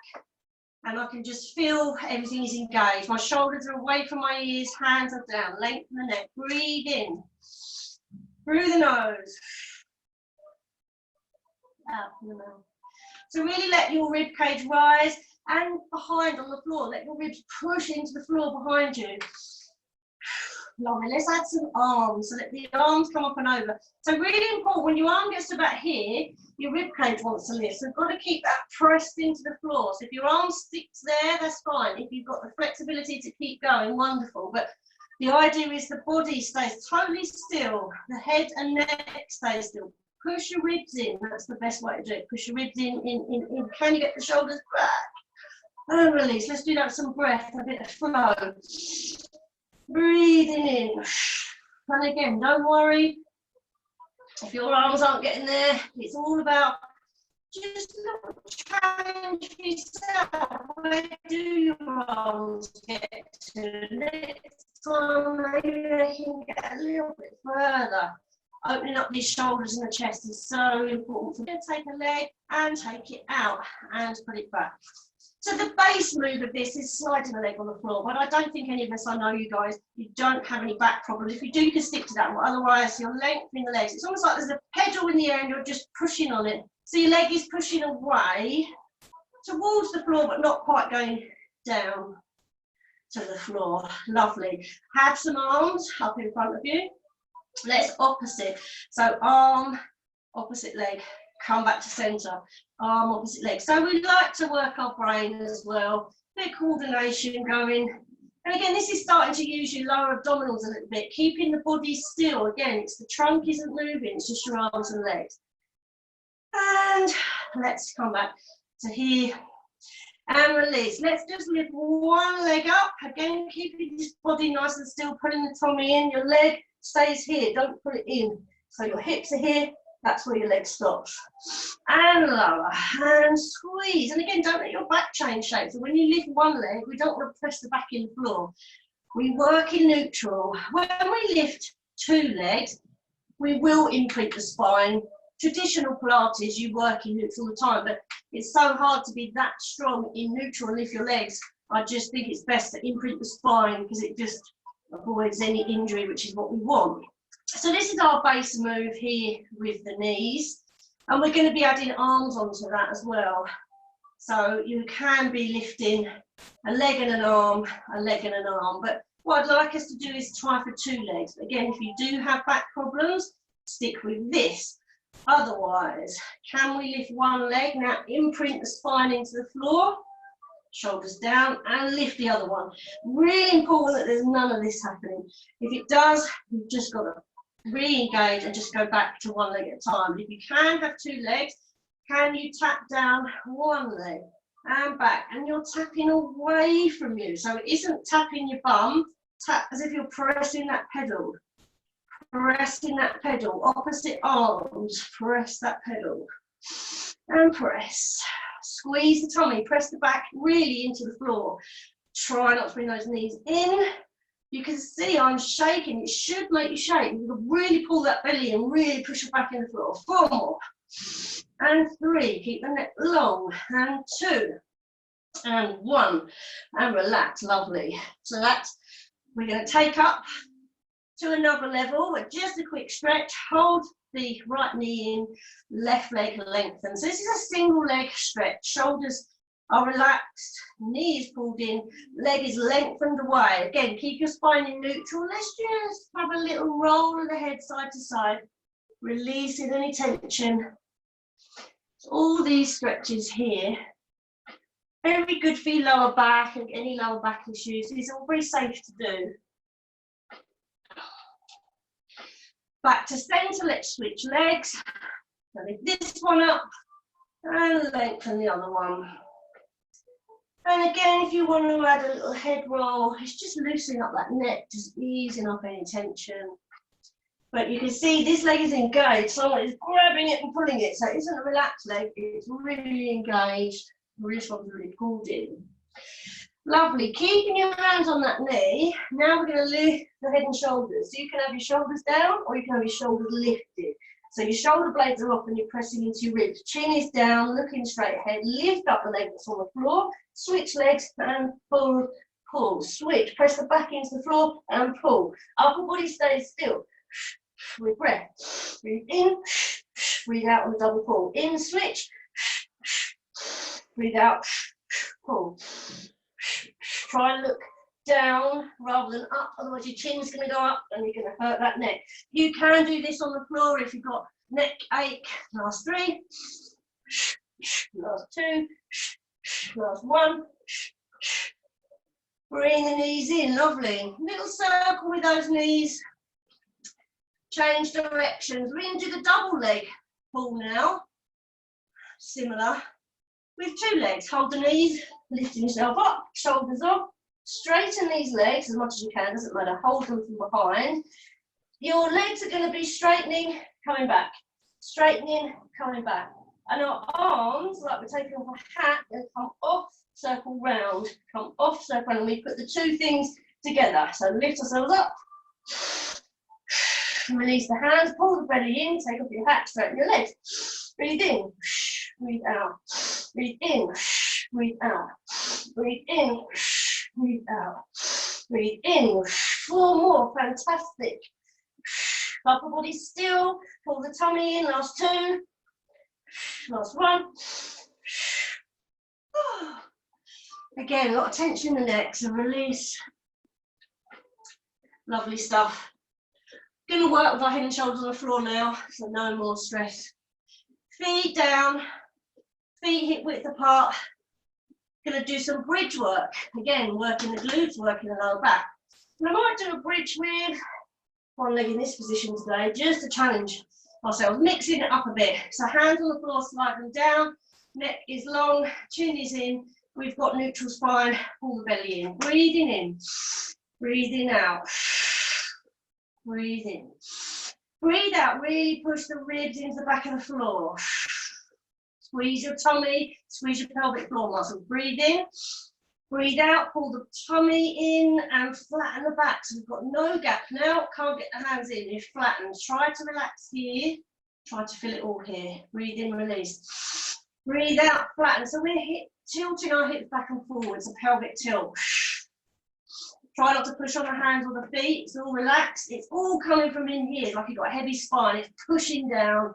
and I can just feel everything is engaged. My shoulders are away from my ears, hands are down, lengthen the neck, breathe in. Through the nose, out from the mouth. So really let your rib cage rise and behind on the floor. Let your ribs push into the floor behind you. Lovely. Let's add some arms. So let the arms come up and over. So really important, when your arm gets to about here, your rib cage wants to lift. So you've got to keep that pressed into the floor. So if your arm sticks there, that's fine. If you've got the flexibility to keep going, wonderful. But the idea is the body stays totally still, the head and neck stay still. Push your ribs in, that's the best way to do it. Push your ribs in. Can you get the shoulders back? And release. Let's do that with some breath, a bit of flow. Breathing in. And again, don't worry if your arms aren't getting there. It's all about just challenge yourself. Where do your arms get to? Next time, maybe they can get a little bit further. Opening up these shoulders and the chest is so important. So we're going to take a leg and take it out and put it back. So the base move of this is sliding the leg on the floor, but I don't think any of us, I know you guys, you don't have any back problems. If you do, you can stick to that one. Otherwise, you're lengthening the legs. It's almost like there's a pedal in the air and you're just pushing on it. So your leg is pushing away towards the floor, but not quite going down to the floor. Lovely. Have some arms up in front of you. Let's opposite. So arm, opposite leg. Come back to center. Arm, opposite leg. So we like to work our brain as well. bit of coordination going. And again, this is starting to use your lower abdominals a little bit, keeping the body still. Again, it's the trunk isn't moving, it's just your arms and legs. And let's come back to here and release. Let's just lift one leg up. Again, keeping this body nice and still, pulling the tummy in. Your leg stays here, don't pull it in. So your hips are here, that's where your leg stops. And lower, and squeeze. And again, don't let your back change shape. So when you lift one leg, we don't want to press the back in the floor. We work in neutral. When we lift two legs, we will imprint the spine. Traditional Pilates, you work in neutral all the time, but it's so hard to be that strong in neutral and lift your legs. I just think it's best to imprint the spine because it just avoids any injury, which is what we want. So this is our base move here with the knees, and we're going to be adding arms onto that as well. So you can be lifting a leg and an arm, a leg and an arm, but what I'd like us to do is try for two legs. Again, if you do have back problems, stick with this. Otherwise, can we lift one leg? Now imprint the spine into the floor, shoulders down, and lift the other one. Really important that there's none of this happening. If it does, you've just got to re-engage and just go back to one leg at a time. If you can have two legs, can you tap down one leg and back? And you're tapping away from you. So it isn't tapping your bum, tap as if you're pressing that pedal. Pressing that pedal, opposite arms, press that pedal. And press. Squeeze the tummy, press the back really into the floor. Try not to bring those knees in. You can see I'm shaking, it should make you shake. You can really pull that belly and really push your back in the floor. 4 more. And 3, keep the neck long. And 2. And 1. And relax, lovely. So that's, we're going to take up to another level with just a quick stretch. Hold the right knee in, left leg lengthen. So this is a single leg stretch. Shoulders are relaxed, knee is pulled in, leg is lengthened away. Again, keep your spine in neutral. Let's just have a little roll of the head side to side, releasing any tension. So all these stretches here, very good for your lower back and any lower back issues. These are all very safe to do. Back to centre, let's switch legs. So lift this one up and lengthen the other one. And again, if you want to add a little head roll, it's just loosening up that neck, just easing off any tension. But you can see this leg is engaged, someone is grabbing it and pulling it. So it isn't a relaxed leg, it's really engaged. This one's really pulled in. Lovely, keeping your hands on that knee. Now we're going to lift the head and shoulders. So you can have your shoulders down or you can have your shoulders lifted. So your shoulder blades are up and you're pressing into your ribs. Chin is down, looking straight ahead. Lift up the leg that's on the floor. Switch legs and pull, pull. Switch, press the back into the floor and pull. Upper body stays still. With breath. Breathe in, breathe out on the double pull. In, switch. Breathe out, pull. Try and look down rather than up, otherwise your chin's going to go up and you're going to hurt that neck. You can do this on the floor if you've got neck ache. Last 3, last 2, last 1. Bring the knees in, lovely. Little circle with those knees. Change directions. We're going to do the double leg pull now. Similar. With 2 legs, hold the knees, lifting yourself up, shoulders off, straighten these legs as much as you can, doesn't matter, hold them from behind. Your legs are going to be straightening, coming back, straightening, coming back. And our arms, like we're taking off a hat, and come off, circle round, come off, circle round, and we put the 2 things together. So lift ourselves up, release the hands, pull the belly in, take off your hat, straighten your legs. Breathe in, breathe out. Breathe in, breathe out. Breathe in, breathe out. Breathe in. 4 more, fantastic. Upper body still. Pull the tummy in. Last 2. Last 1. Again, a lot of tension in the neck, so release. Lovely stuff. Going to work with our head and shoulders on the floor now, so no more stress. Feet down, feet hip width apart, Going to do some bridge work. Again, working the glutes, working the lower back. And I might do a bridge with one leg in this position today, just to challenge ourselves, mixing it up a bit. So hands on the floor, slide them down, neck is long, chin is in, we've got neutral spine, pull the belly in. Breathing in, breathing out, breathe in. Breathe out, really push the ribs into the back of the floor. Squeeze your tummy, squeeze your pelvic floor muscle. Breathe in, breathe out, pull the tummy in and flatten the back. So we've got no gap now, can't get the hands in, it flattens. Try to relax here, try to feel it all here. Breathe in, release. Breathe out, flatten. So we're tilting our hips back and forwards, a pelvic tilt. Try not to push on the hands or the feet, it's all relaxed. It's all coming from in here, like you've got a heavy spine, it's pushing down.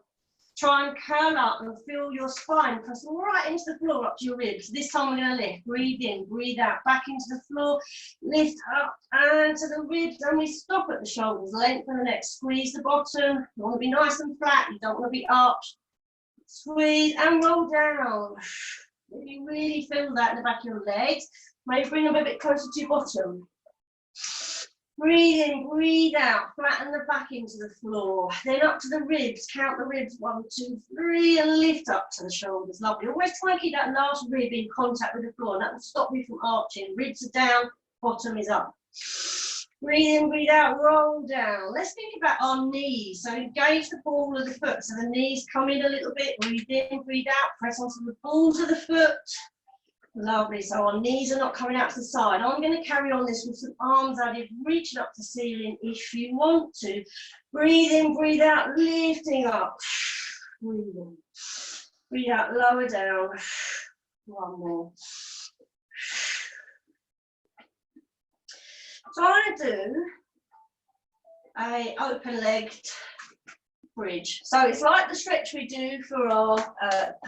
Try and curl up and feel your spine press right into the floor, up to your ribs. This time we're going to lift. Breathe in, breathe out, back into the floor. Lift up and to the ribs, and we stop at the shoulders. Lengthen the neck, squeeze the bottom. You want to be nice and flat, you don't want to be arched. Squeeze and roll down. If you really feel that in the back of your legs, maybe bring them a bit closer to your bottom. Breathe in, breathe out, flatten the back into the floor, then up to the ribs, count the ribs, 1, 2, 3, and lift up to the shoulders, lovely. Always try and keep that last rib in contact with the floor, and that will stop you from arching. Ribs are down, bottom is up. Breathe in, breathe out, roll down. Let's think about our knees, so engage the ball of the foot, so the knees come in a little bit, breathe in, breathe out, press onto the balls of the foot. Lovely, so our knees are not coming out to the side. I'm going to carry on this with some arms added, reaching up to the ceiling if you want to. Breathe in, breathe out, lifting up. Breathe in. Breathe out, lower down. One more. So I'm going to do a open-legged bridge. So it's like the stretch we do for our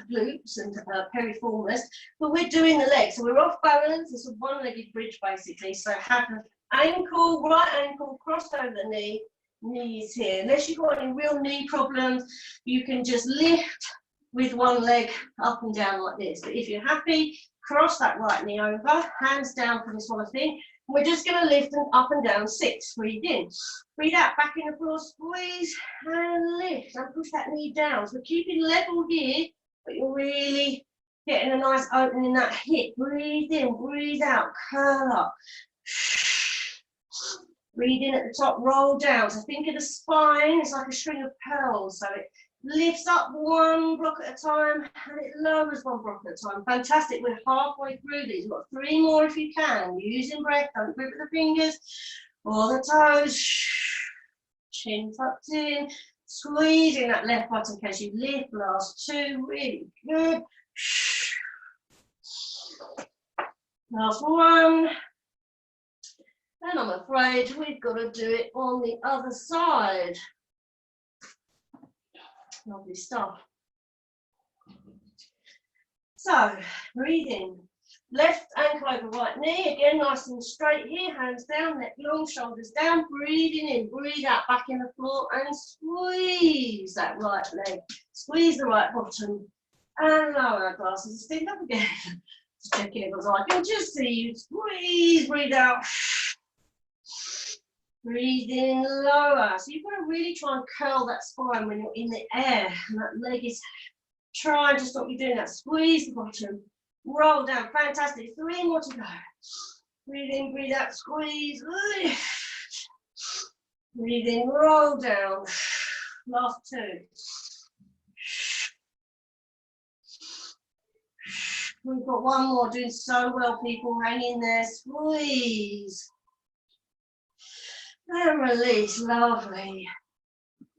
glutes and piriformis, but we're doing the legs. So we're off balance. It's a one-legged bridge basically. So have an ankle, right ankle crossed over the knee, knees here. Unless you've got any real knee problems, you can just lift with one leg up and down like this. But if you're happy, cross that right knee over, hands down for this sort of thing. We're just going to lift them up and down 6. Breathe in. Breathe out, back in the floor, squeeze and lift and push that knee down. So we're keeping level here, but you're really getting a nice opening in that hip. Breathe in, breathe out, curl up. Breathe in at the top, roll down. So think of the spine, it's like a string of pearls. So it lifts up one block at a time and it lowers one block at a time. Fantastic, we're halfway through these. We've got 3 more if you can. Using breath, don't grip with the fingers or the toes. Chin tucked in, squeezing that left butt in case you lift. Last 2, really good. Last 1. And I'm afraid we've got to do it on the other side. Lovely stuff. So, breathe in. Left ankle over right knee. Again, nice and straight here. Hands down, neck long, shoulders down. Breathing in. Breathe out, back in the floor. And squeeze that right leg. Squeeze the right bottom. And lower our glasses. Stand up again. Just check in because I can just see you. Squeeze, breathe out. Breathe in, lower. So you've got to really try and curl that spine when you're in the air. And that leg is trying to stop you doing that. Squeeze the bottom. Roll down. Fantastic. 3 more to go. Breathe in, breathe out, squeeze. Lift. Breathe in, roll down. Last 2. We've got 1 more. Doing so well, people. Hang in there. Squeeze. And release, lovely.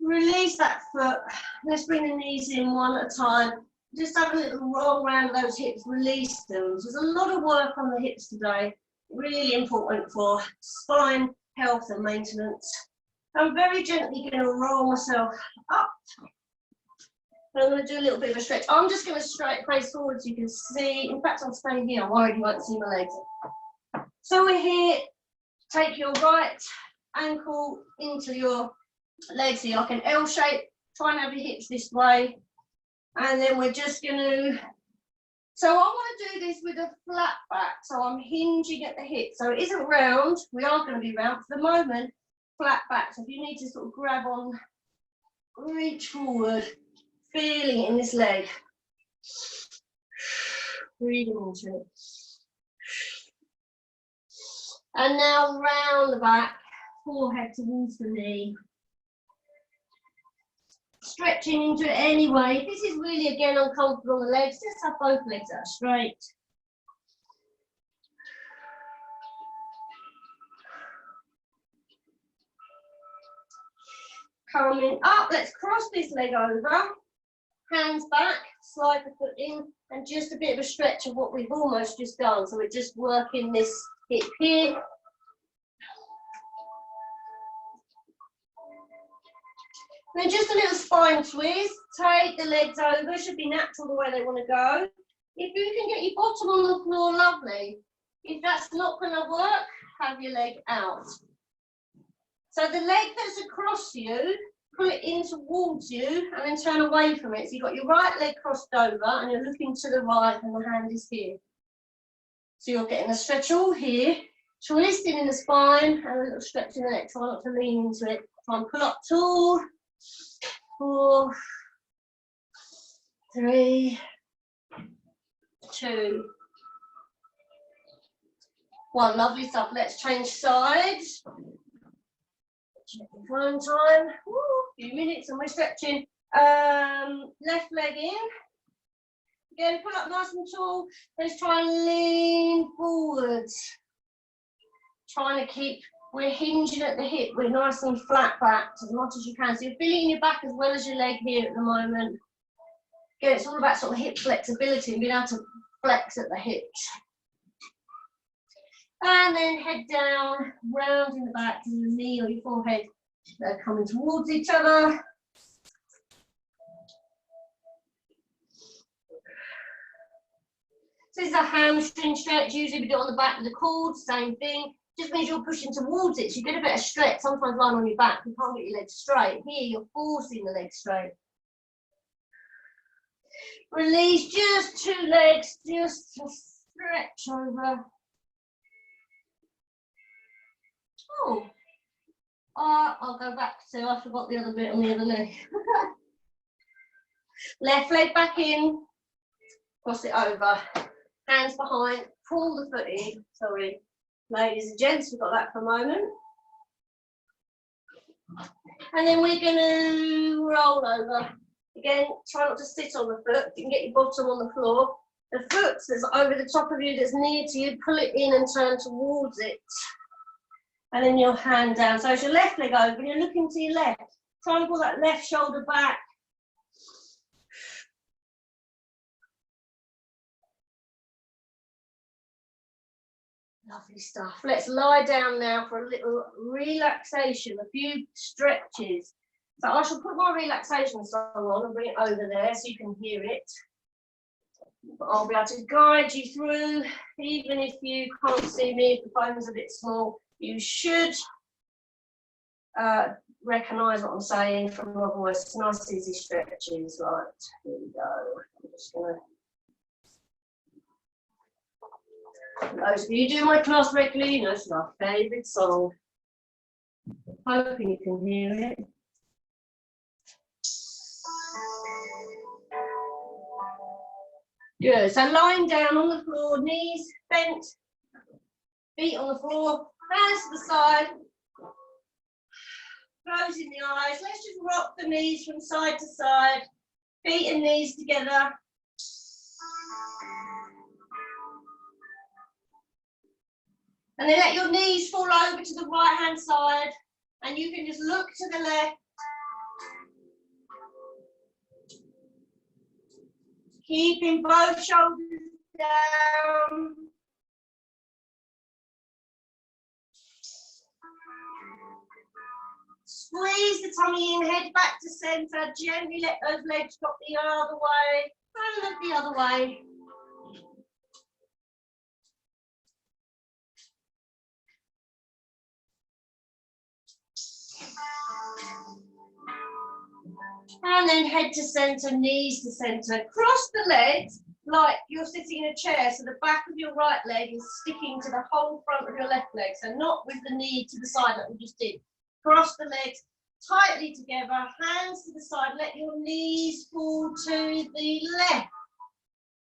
Release that foot. Let's bring the knees in one at a time. Just have a little roll around those hips, release them. There's a lot of work on the hips today. Really important for spine health and maintenance. I'm very gently going to roll myself up. I'm going to do a little bit of a stretch. I'm just going to straight face forward so you can see. In fact, I'm staying here. I'm worried you won't see my legs. So we're here. Take your right ankle into your legs here, like an L shape. Try and have your hips this way. And then we're just going to So I want to do this with a flat back, so I'm hinging at the hip. So it isn't round, we are going to be round for the moment, flat back. So if you need to sort of grab on, reach forward, feeling it in this leg. Breathing into it. And now round the back, forehead towards the knee. Stretching into it anyway. If this is really, again, uncomfortable on the legs, just have both legs that are straight. Coming up, let's cross this leg over. Hands back, slide the foot in, and just a bit of a stretch of what we've almost just done. So we're just working this hip here. Then just a little spine twist. Take the legs over, should be natural the way they want to go. If you can get your bottom on the floor, lovely. If that's not going to work, have your leg out. So the leg that's across you, pull it in towards you and then turn away from it. So you've got your right leg crossed over and you're looking to the right and the hand is here. So you're getting a stretch all here, twisting in the spine and a little stretch in the neck. Try not to lean into it. Try and pull up tall. 4, 3, 2, 1. Lovely stuff. Let's change sides. One time. Woo, few minutes and we're stretching. Left leg in. Again, pull up nice and tall. Let's try and lean forwards. Trying to keep, we're hinging at the hip. We're nice and flat backed as much as you can. So you're feeling your back as well as your leg here at the moment. Again, it's all about sort of hip flexibility and being able to flex at the hips. And then head down, rounding the back to the knee or your forehead. They're coming towards each other. So this is a hamstring stretch. Usually we do it on the back of the cord, same thing. Just means you're pushing towards it. So you get a bit of stretch. Sometimes lying on your back, you can't get your legs straight. Here, you're forcing the legs straight. Release just 2 legs, just to stretch over. Oh, I'll go back to, I forgot the other bit on the other leg. Left leg back in, cross it over, hands behind, pull the foot in, sorry. Ladies and gents, we've got that for a moment. And then we're going to roll over. Again, try not to sit on the foot. You can get your bottom on the floor. The foot that's over the top of you, that's near to you, pull it in and turn towards it. And then your hand down. So it's your left leg over, and you're looking to your left. Try and pull that left shoulder back. Lovely stuff. Let's lie down now for a little relaxation, a few stretches. So I shall put my relaxation song on and bring it over there so you can hear it. But I'll be able to guide you through, even if you can't see me, if the phone's a bit small. You should recognise what I'm saying from my voice. Nice easy stretches. Right, here we go. I'm just going to... Those of you who do my class regularly, you know it's my favourite song. Hoping you can hear it. Good. So lying down on the floor, knees bent, feet on the floor, hands to the side, closing the eyes. Let's just rock the knees from side to side, feet and knees together. And then let your knees fall over to the right hand side, and you can just look to the left. Keeping both shoulders down. Squeeze the tummy in, head back to centre. Gently let those legs drop the other way. And look the other way. And then head to centre, knees to centre. Cross the legs, like you're sitting in a chair, so the back of your right leg is sticking to the whole front of your left leg, so not with the knee to the side like we just did. Cross the legs tightly together, hands to the side, let your knees fall to the left.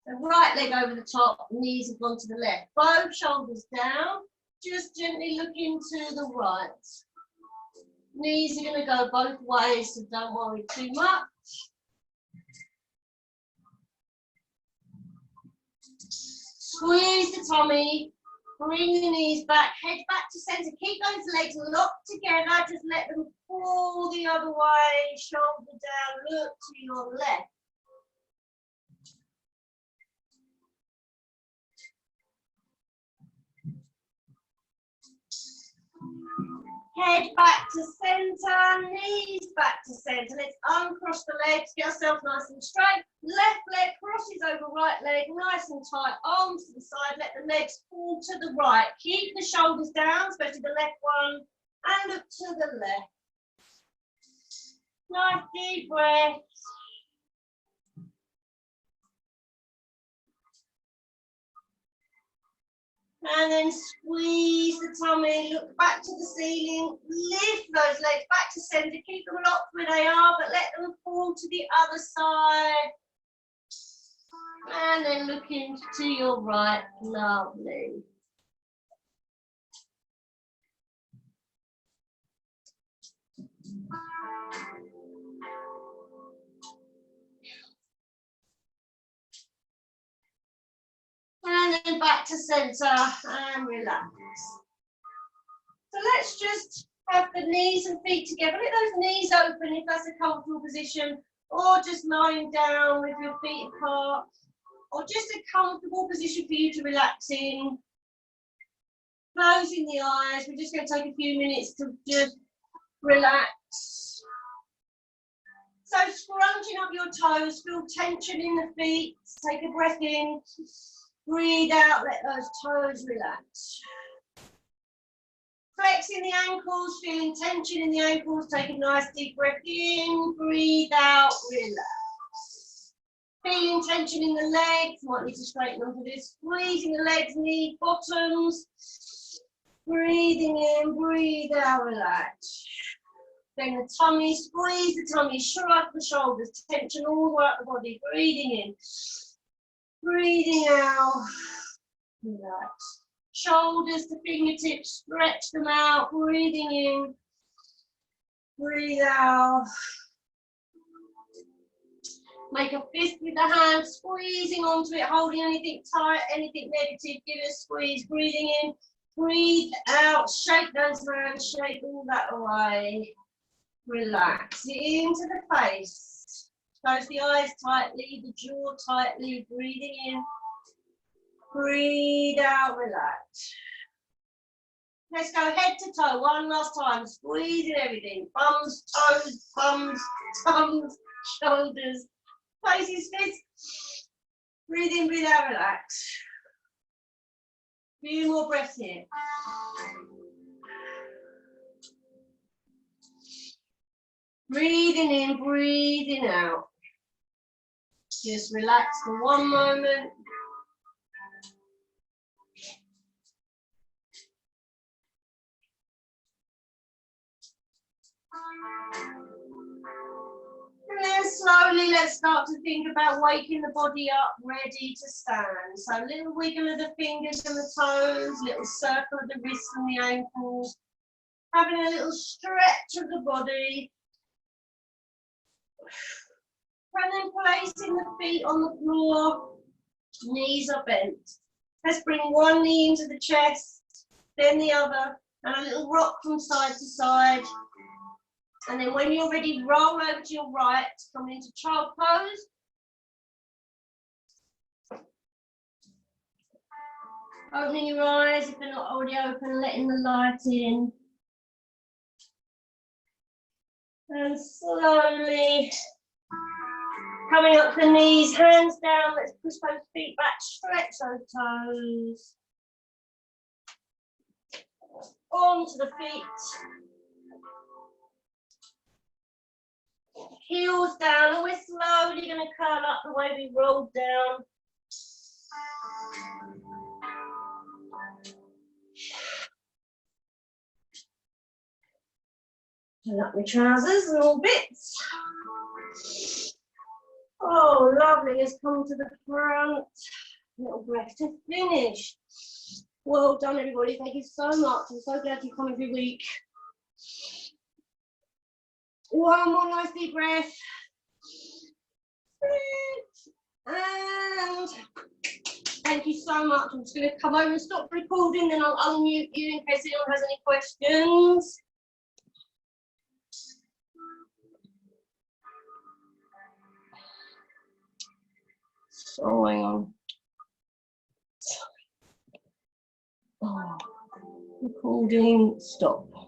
The right leg over the top, knees have gone to the left. Both shoulders down, just gently looking to the right. Knees are going to go both ways, so don't worry too much. Squeeze the tummy, bring the knees back, head back to center. Keep those legs locked together, just let them fall the other way, shoulder down, look to your left. Head back to center, knees back to center. Let's uncross the legs, get ourselves nice and straight. Left leg crosses over right leg, nice and tight. Arms to the side, let the legs fall to the right. Keep the shoulders down, especially the left one, and look to the left. Nice deep breath. And then squeeze the tummy, look back to the ceiling, lift those legs back to center, keep them locked where they are, but let them fall to the other side. And then look into your right, lovely. And then back to center and relax. So let's just have the knees and feet together. Let those knees open if that's a comfortable position, or just lying down with your feet apart, or just a comfortable position for you to relax in. Closing the eyes. We're just going to take a few minutes to just relax. So scrunching up your toes, feel tension in the feet. Take a breath in. Breathe out, let those toes relax. Flexing the ankles, feeling tension in the ankles. Take a nice deep breath in, breathe out, relax. Feeling tension in the legs, might need to straighten them for this. Squeezing the legs, knee, bottoms. Breathing in, breathe out, relax. Then the tummy, squeeze the tummy, shrug the shoulders, tension all the way up the body. Breathing in. Breathing out, relax. Shoulders to fingertips, stretch them out. Breathing in, breathe out. Make a fist with the hand, squeezing onto it, holding anything tight, anything negative, give it a squeeze. Breathing in, breathe out, shake those hands, shake all that away. Relax into the face. Close the eyes tightly, the jaw tightly, breathing in. Breathe out, relax. Let's go head to toe one last time, squeezing everything. Bums, toes, thumbs, shoulders, faces, fists. Breathe in, breathe out, relax. Few more breaths here. Breathing in, breathing out. Just relax for one moment. And then slowly let's start to think about waking the body up, ready to stand. So little wiggle of the fingers and the toes, little circle of the wrists and the ankles. Having a little stretch of the body. And then placing the feet on the floor, knees are bent. Let's bring one knee into the chest, then the other, and a little rock from side to side. And then when you're ready, roll over to your right, come into child pose. Opening your eyes if they're not already open, letting the light in. And slowly coming up the knees, hands down, let's push those feet back, stretch those toes. Onto the feet. Heels down, and we're slowly going to curl up the way we rolled down. Turn up my trousers and all bits. Oh, lovely. Let's come to the front. Little breath to finish. Well done, everybody. Thank you so much. I'm so glad you come every week. One more nice deep breath. And thank you so much. I'm just going to come over and stop recording, then I'll unmute you in case anyone has any questions. So hang on. Oh, recording, stop.